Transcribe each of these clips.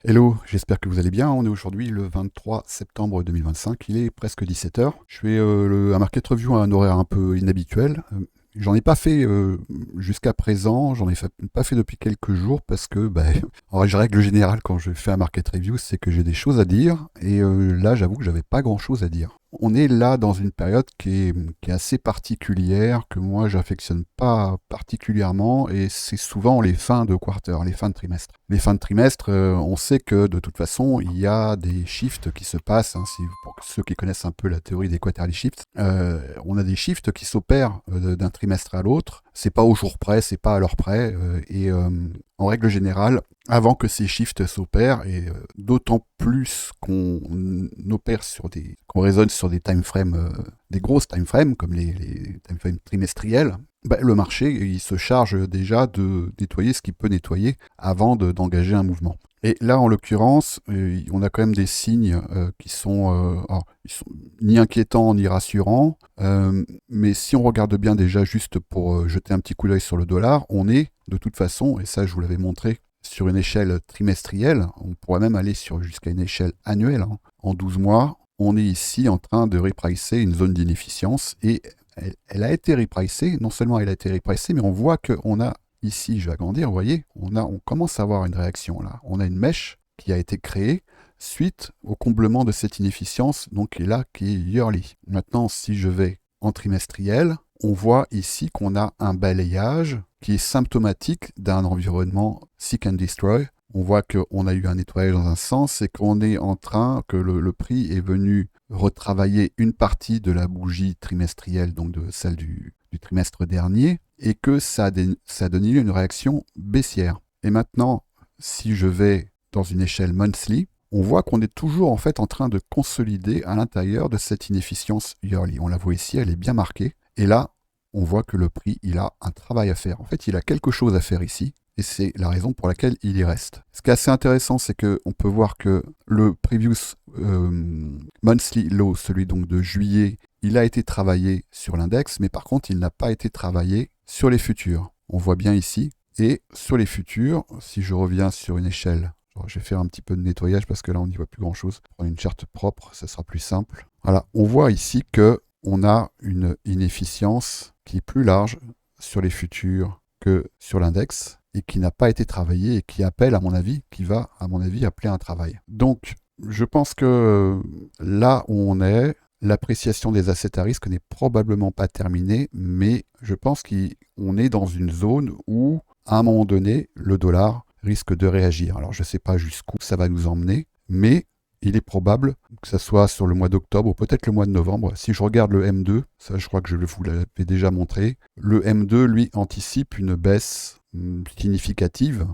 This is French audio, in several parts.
Hello, j'espère que vous allez bien. On est aujourd'hui le 23 septembre 2025, il est presque 17 heures. Je fais un market review à un horaire un peu inhabituel. J'en ai pas fait jusqu'à présent, pas fait depuis quelques jours parce que, en règle générale, quand je fais un market review, c'est que j'ai des choses à dire et là, j'avoue que j'avais pas grand chose à dire. On est là dans une période qui est assez particulière, que moi j'affectionne pas particulièrement, et c'est souvent les fins de quarter, les fins de trimestre. Les fins de trimestre, on sait que de toute façon, il y a des shifts qui se passent, hein, pour ceux qui connaissent un peu la théorie des quarterly shifts, on a des shifts qui s'opèrent d'un trimestre à l'autre. C'est pas au jour près, c'est pas à l'heure près, en règle générale, avant que ces shifts s'opèrent, et d'autant plus qu'on qu'on raisonne sur des time frames, des grosses time frames, comme les time frames trimestriels, le marché, il se charge déjà de nettoyer ce qu'il peut nettoyer avant d'engager un mouvement. Et là, en l'occurrence, on a quand même des signes qui sont, ils sont ni inquiétants ni rassurants, mais si on regarde bien déjà, juste pour jeter un petit coup d'œil sur le dollar, on est de toute façon, et ça je vous l'avais montré, sur une échelle trimestrielle, on pourrait même aller jusqu'à une échelle annuelle, hein. En 12 mois, on est ici en train de repricer une zone d'inefficience, et elle a été repricée. Non seulement elle a été repricée, mais on voit qu'on a ici, je vais agrandir, vous voyez, on commence à avoir une réaction là. On a une mèche qui a été créée suite au comblement de cette inefficience, donc qui est là, qui est yearly. Maintenant, si je vais en trimestriel, on voit ici qu'on a un balayage qui est symptomatique d'un environnement seek and destroy. On voit qu'on a eu un nettoyage dans un sens, et qu'on est en train, que le prix est venu retravailler une partie de la bougie trimestrielle, donc de celle du trimestre dernier, et que ça a donné lieu à une réaction baissière. Et maintenant, si je vais dans une échelle monthly, on voit qu'on est toujours en fait en train de consolider à l'intérieur de cette inefficience yearly. On la voit ici, elle est bien marquée. Et là, on voit que le prix, il a un travail à faire. En fait, il a quelque chose à faire ici, et c'est la raison pour laquelle il y reste. Ce qui est assez intéressant, c'est qu'on peut voir que le previous monthly low, celui donc de juillet, il a été travaillé sur l'index, mais par contre, il n'a pas été travaillé sur les futurs. On voit bien ici. Et sur les futurs, si je reviens sur une échelle, je vais faire un petit peu de nettoyage parce que là, on n'y voit plus grand-chose. Prendre une charte propre, ça sera plus simple. Voilà, on voit ici que on a une inefficience qui est plus large sur les futurs que sur l'index, et qui n'a pas été travaillée, et qui appelle, à mon avis, qui va, à mon avis, appeler un travail. Donc, je pense que là où on est, l'appréciation des assets à risque n'est probablement pas terminée, mais je pense qu'on est dans une zone où, à un moment donné, le dollar risque de réagir. Alors, je ne sais pas jusqu'où ça va nous emmener, mais il est probable que ça soit sur le mois d'octobre ou peut-être le mois de novembre. Si je regarde le M2, ça je crois que je vous l'avais déjà montré, le M2, lui, anticipe une baisse significative.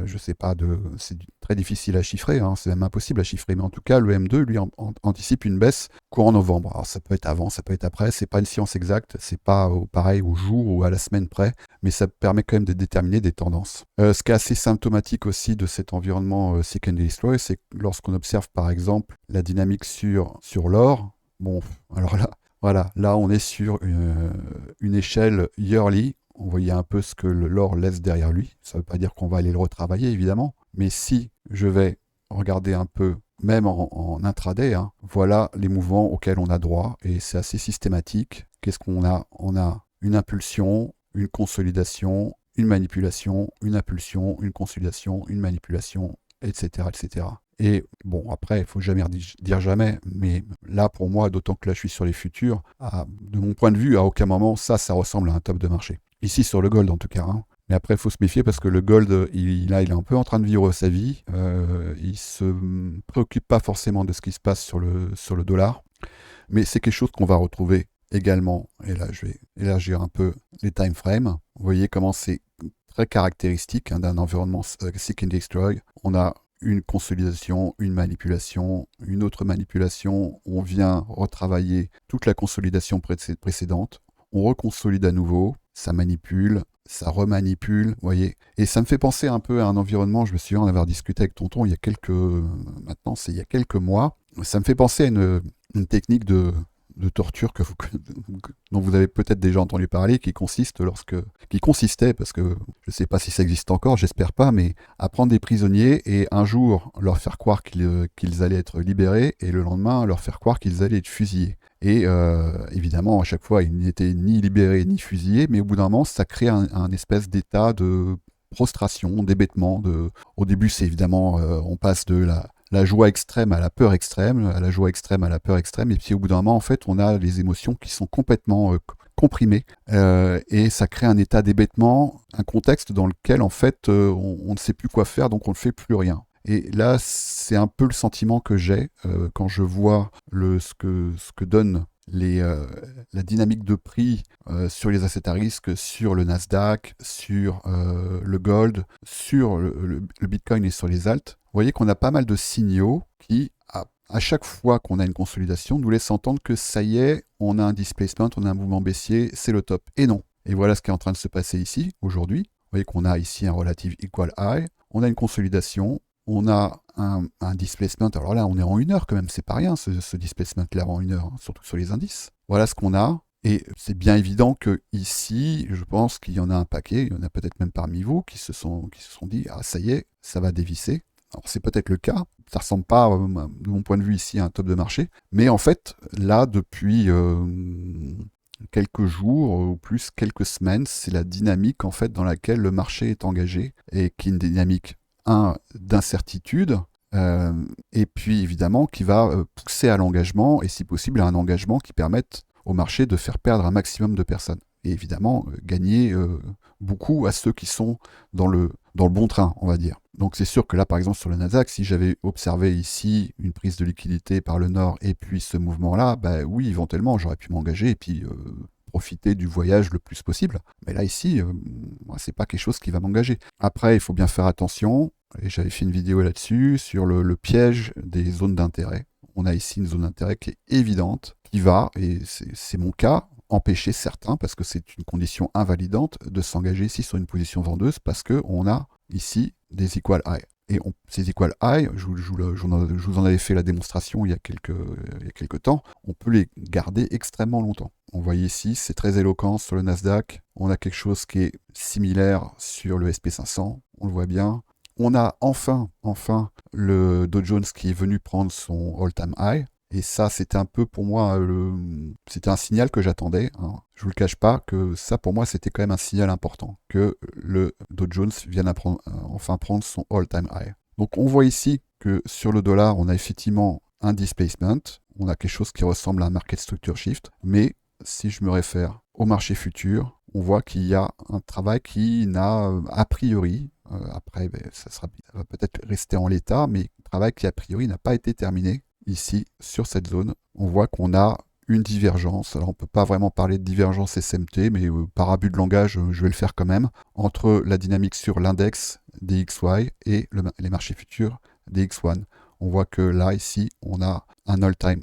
Je sais pas, c'est très difficile à chiffrer, hein, c'est même impossible à chiffrer, mais en tout cas, le M2, lui, anticipe une baisse courant novembre. Alors ça peut être avant, ça peut être après, c'est pas une science exacte, c'est pas pareil au jour ou à la semaine près, mais ça permet quand même de déterminer des tendances. Ce qui est assez symptomatique aussi de cet environnement seek and destroy, c'est que lorsqu'on observe par exemple la dynamique sur l'or, bon, alors là, voilà, là on est sur une échelle yearly. On voyait un peu ce que l'or laisse derrière lui. Ça ne veut pas dire qu'on va aller le retravailler, évidemment. Mais si je vais regarder un peu, même en intraday, hein, voilà les mouvements auxquels on a droit. Et c'est assez systématique. Qu'est-ce qu'on a? On a une impulsion, une consolidation, une manipulation, une impulsion, une consolidation, une manipulation, etc. etc. Et bon, après, il ne faut jamais dire jamais, mais là, pour moi, d'autant que là, je suis sur les futurs, de mon point de vue, à aucun moment, ça ressemble à un top de marché. Ici, sur le gold, en tout cas. Hein. Mais après, il faut se méfier parce que le gold, il est un peu en train de vivre sa vie. Il ne se préoccupe pas forcément de ce qui se passe sur le dollar. Mais c'est quelque chose qu'on va retrouver également. Et là, je vais élargir un peu les time frames. Vous voyez comment c'est très caractéristique, hein, d'un environnement seek and destroy. On a une consolidation, une manipulation, une autre manipulation. On vient retravailler toute la consolidation précédente. On reconsolide à nouveau, ça manipule, ça remanipule, vous voyez. Et ça me fait penser un peu à un environnement, je me souviens en avoir discuté avec Tonton maintenant c'est il y a quelques mois. Ça me fait penser à une technique de de torture dont vous avez peut-être déjà entendu parler, qui consistait, parce que je ne sais pas si ça existe encore, j'espère pas, mais à prendre des prisonniers et un jour leur faire croire qu'ils allaient être libérés et le lendemain leur faire croire qu'ils allaient être fusillés. Et évidemment, à chaque fois, ils n'étaient ni libérés ni fusillés, mais au bout d'un moment, ça crée un espèce d'état de prostration, d'hébétement. Au début, c'est évidemment, on passe de la joie extrême à la peur extrême, à la joie extrême à la peur extrême, et puis au bout d'un moment, en fait, on a les émotions qui sont complètement comprimées, et ça crée un état d'hébétement, un contexte dans lequel, en fait, on ne sait plus quoi faire, donc on ne fait plus rien. Et là, c'est un peu le sentiment que j'ai quand je vois ce que donne la dynamique de prix sur les assets à risque, sur le Nasdaq, sur le gold, sur le Bitcoin et sur les alts. Vous voyez qu'on a pas mal de signaux qui, à chaque fois qu'on a une consolidation, nous laissent entendre que ça y est, on a un displacement, on a un mouvement baissier, c'est le top. Et non. Et voilà ce qui est en train de se passer ici, aujourd'hui. Vous voyez qu'on a ici un relative equal high, on a une consolidation, on a un displacement. Alors là, on est en 1 heure quand même, c'est pas rien ce displacement-là en 1 heure, hein, surtout sur les indices. Voilà ce qu'on a. Et c'est bien évident que ici, je pense qu'il y en a un paquet, il y en a peut-être même parmi vous qui se sont dit, ah ça y est, ça va dévisser. Alors c'est peut-être le cas, ça ressemble pas, de mon point de vue ici, à un top de marché, mais en fait, là, depuis quelques jours, ou plus quelques semaines, c'est la dynamique en fait dans laquelle le marché est engagé, et qui est une dynamique, d'incertitude, et puis évidemment qui va pousser à l'engagement, et si possible à un engagement qui permette au marché de faire perdre un maximum de personnes. Et évidemment, gagner beaucoup à ceux qui sont dans le bon train, on va dire. Donc c'est sûr que là, par exemple, sur le Nasdaq, si j'avais observé ici une prise de liquidité par le nord et puis ce mouvement-là, bah oui, éventuellement, j'aurais pu m'engager et puis profiter du voyage le plus possible. Mais là, ici, c'est pas quelque chose qui va m'engager. Après, il faut bien faire attention, et j'avais fait une vidéo là-dessus, sur le piège des zones d'intérêt. On a ici une zone d'intérêt qui est évidente, qui va, et c'est mon cas, empêcher certains, parce que c'est une condition invalidante, de s'engager ici sur une position vendeuse, parce qu'on a ici des equal high. Et ces equal high, je vous en avais fait la démonstration il y a quelques temps, on peut les garder extrêmement longtemps. On voit ici, c'est très éloquent sur le Nasdaq, on a quelque chose qui est similaire sur le SP500, on le voit bien. On a enfin le Dow Jones qui est venu prendre son all-time high. Et ça, c'était un peu pour moi, c'était un signal que j'attendais, hein. Je ne vous le cache pas que ça, pour moi, c'était quand même un signal important, que le Dow Jones vienne enfin prendre son all-time high. Donc on voit ici que sur le dollar, on a effectivement un displacement, on a quelque chose qui ressemble à un market structure shift, mais si je me réfère au marché futur, on voit qu'il y a un travail qui n'a, a priori, après ça va peut-être rester en l'état, mais un travail qui a priori n'a pas été terminé. Ici, sur cette zone, on voit qu'on a une divergence. Alors on ne peut pas vraiment parler de divergence SMT, mais par abus de langage, je vais le faire quand même, entre la dynamique sur l'index DXY et les marchés futurs DX1. On voit que là, ici, on a un all-time,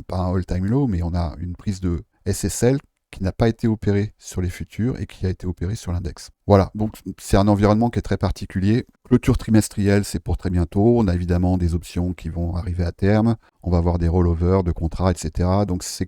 pas un all-time low, mais on a une prise de SSL qui n'a pas été opérée sur les futurs et qui a été opérée sur l'index. Voilà, donc c'est un environnement qui est très particulier. Clôture trimestrielle, c'est pour très bientôt. On a évidemment des options qui vont arriver à terme. On va avoir des rollovers de contrats, etc. Donc c'est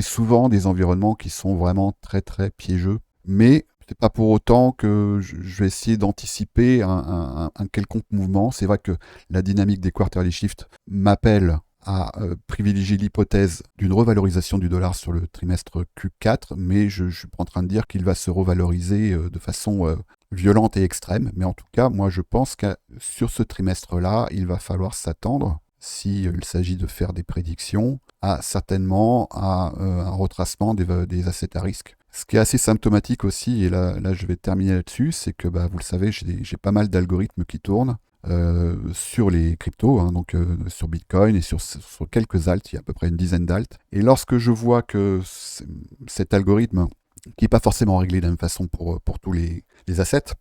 souvent des environnements qui sont vraiment très très piégeux. Mais c'est pas pour autant que je vais essayer d'anticiper un quelconque mouvement. C'est vrai que la dynamique des quarterly shifts m'appelle à privilégier l'hypothèse d'une revalorisation du dollar sur le trimestre Q4, mais je ne suis pas en train de dire qu'il va se revaloriser de façon violente et extrême. Mais en tout cas, moi je pense que sur ce trimestre-là, il va falloir s'attendre, s'il s'agit de faire des prédictions, certainement à un retracement des assets à risque. Ce qui est assez symptomatique aussi, et là je vais terminer là-dessus, c'est que vous le savez, j'ai pas mal d'algorithmes qui tournent sur les cryptos, hein, donc sur Bitcoin et sur quelques alts, il y a à peu près une dizaine d'alts. Et lorsque je vois que cet algorithme, qui n'est pas forcément réglé de la même façon pour tous les assets,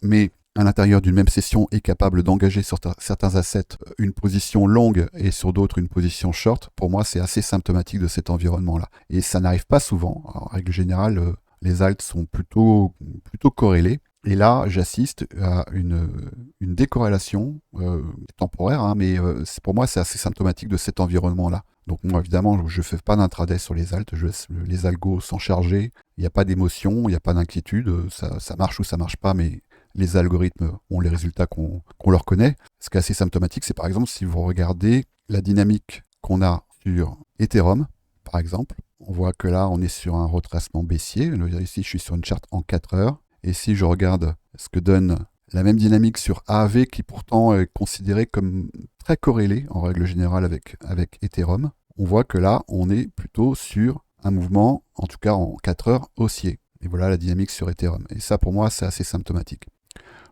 mais à l'intérieur d'une même session est capable d'engager sur certains assets une position longue et sur d'autres une position short, pour moi c'est assez symptomatique de cet environnement-là. Et ça n'arrive pas souvent. Alors, en règle générale, les alts sont plutôt corrélés. Et là, j'assiste à une décorrélation temporaire, hein, mais pour moi, c'est assez symptomatique de cet environnement-là. Donc moi, évidemment, je ne fais pas d'intraday sur les altes, je laisse les algos s'en charger. Il n'y a pas d'émotion, il n'y a pas d'inquiétude, ça marche ou ça marche pas, mais les algorithmes ont les résultats qu'on leur connaît. Ce qui est assez symptomatique, c'est par exemple si vous regardez la dynamique qu'on a sur Ethereum, par exemple, on voit que là, on est sur un retracement baissier. Ici, je suis sur une charte en 4 heures. Et si je regarde ce que donne la même dynamique sur AAV, qui pourtant est considéré comme très corrélé en règle générale avec Ethereum, on voit que là, on est plutôt sur un mouvement, en tout cas en 4 heures, haussier. Et voilà la dynamique sur Ethereum. Et ça, pour moi, c'est assez symptomatique.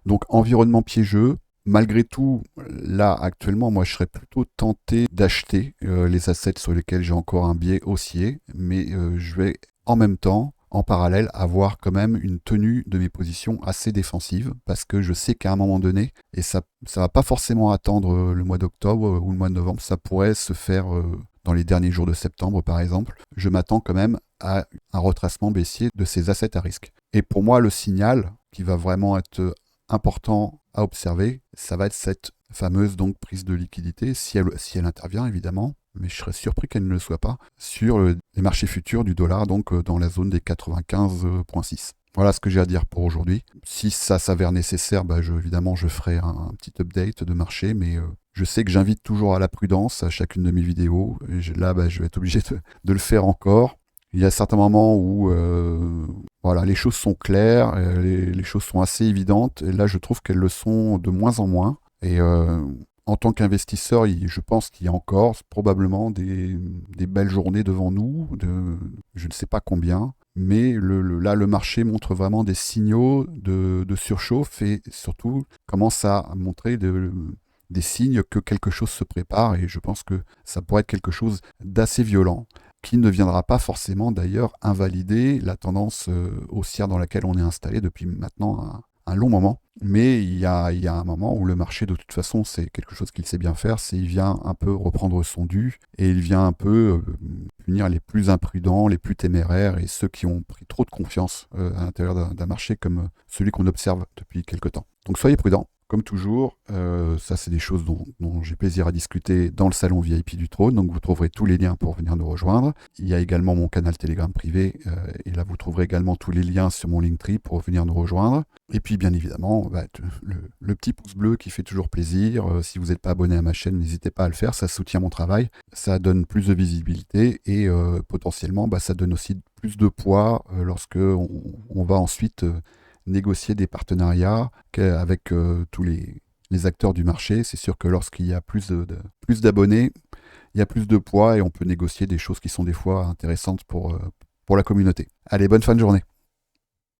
Donc, environnement piégeux. Malgré tout, là, actuellement, moi, je serais plutôt tenté d'acheter les assets sur lesquels j'ai encore un biais haussier, mais je vais en même temps, en parallèle, avoir quand même une tenue de mes positions assez défensive, parce que je sais qu'à un moment donné, et ça va pas forcément attendre le mois d'octobre ou le mois de novembre, ça pourrait se faire dans les derniers jours de septembre, par exemple. Je m'attends quand même à un retracement baissier de ces assets à risque. Et pour moi, le signal qui va vraiment être important à observer, ça va être cette fameuse donc prise de liquidité, si elle intervient évidemment, mais je serais surpris qu'elle ne le soit pas, sur les marchés futurs du dollar, donc dans la zone des 95,6. Voilà ce que j'ai à dire pour aujourd'hui. Si ça s'avère nécessaire, évidemment je ferai un petit update de marché, mais je sais que j'invite toujours à la prudence à chacune de mes vidéos, et là je vais être obligé de le faire encore. Il y a certains moments où voilà, les choses sont claires, les choses sont assez évidentes, et là je trouve qu'elles le sont de moins en moins. Et en tant qu'investisseur, je pense qu'il y a encore probablement des belles journées devant nous, je ne sais pas combien, mais là le marché montre vraiment des signaux de surchauffe et surtout commence à montrer des signes que quelque chose se prépare, et je pense que ça pourrait être quelque chose d'assez violent, qui ne viendra pas forcément d'ailleurs invalider la tendance haussière dans laquelle on est installé depuis maintenant un long moment. Mais il y a un moment où le marché, de toute façon, c'est quelque chose qu'il sait bien faire, c'est il vient un peu reprendre son dû, et il vient un peu punir les plus imprudents, les plus téméraires, et ceux qui ont pris trop de confiance à l'intérieur d'un marché comme celui qu'on observe depuis quelque temps. Donc soyez prudents. Comme toujours, ça c'est des choses dont j'ai plaisir à discuter dans le salon VIP du Trône, donc vous trouverez tous les liens pour venir nous rejoindre. Il y a également mon canal Telegram privé, et là vous trouverez également tous les liens sur mon Linktree pour venir nous rejoindre. Et puis bien évidemment, le petit pouce bleu qui fait toujours plaisir. Si vous n'êtes pas abonné à ma chaîne, n'hésitez pas à le faire, ça soutient mon travail, ça donne plus de visibilité, et potentiellement ça donne aussi plus de poids lorsque on va ensuite négocier des partenariats avec tous les acteurs du marché. C'est sûr que lorsqu'il y a plus d'abonnés, il y a plus de poids, et on peut négocier des choses qui sont des fois intéressantes pour la communauté. Allez, bonne fin de journée.